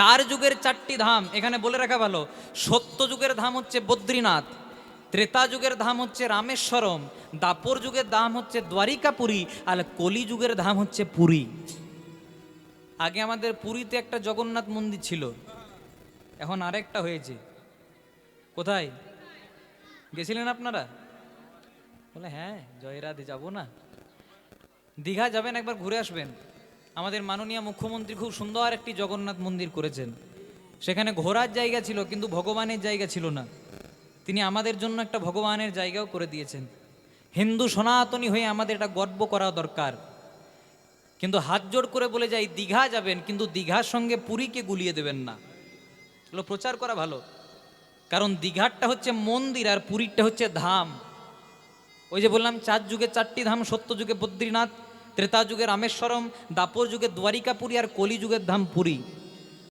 4 যুগের 4টি ধাম এখানে বলে রাখা ভালো। সত্য যুগের ধাম হচ্ছে বদ্রীনাথ, ত্রেতা যুগের ধাম হচ্ছে রামেশ্বরম, দাপর যুগের ধাম হচ্ছে দ্বারিকাপুরী, আর কলি যুগের ধাম হচ্ছে পুরী। আগে আমাদের পুরীতে একটা জগন্নাথ মন্দির ছিল, এখন আরেকটা হয়েছে। কোথায় গেছিলেন আপনারা? বলে হ্যাঁ, জয়রাধে, যাব না? দীঘা যাবেন, একবার ঘুরে আসবেন। আমাদের মাননীয় মুখ্যমন্ত্রী খুব সুন্দর একটি জগন্নাথ মন্দির করেছেন। সেখানে ঘোরার জায়গা ছিল কিন্তু ভগবানের জায়গা ছিল না। তিনি আমাদের জন্য একটা ভগবানের জায়গাও করে দিয়েছেন। হিন্দু সনাতনী হয়ে আমাদের এটা গর্ব করা দরকার। কিন্তু হাত জোড় করে বলে যাই, দীঘা যাবেন কিন্তু দীঘার সঙ্গে পুরীকে গুলিয়ে দেবেন না। এগুলো প্রচার করা ভালো, কারণ দীঘারটা হচ্ছে মন্দির আর পুরীরটা হচ্ছে ধাম। ওই যে বললাম 4 যুগে 4টি ধাম, সত্য যুগে বদ্রীনাথ, ত্রেতা যুগে রামেশ্বরম, দাপর যুগে দ্বারিকাপুরী, আর কলি যুগের ধাম পুরী।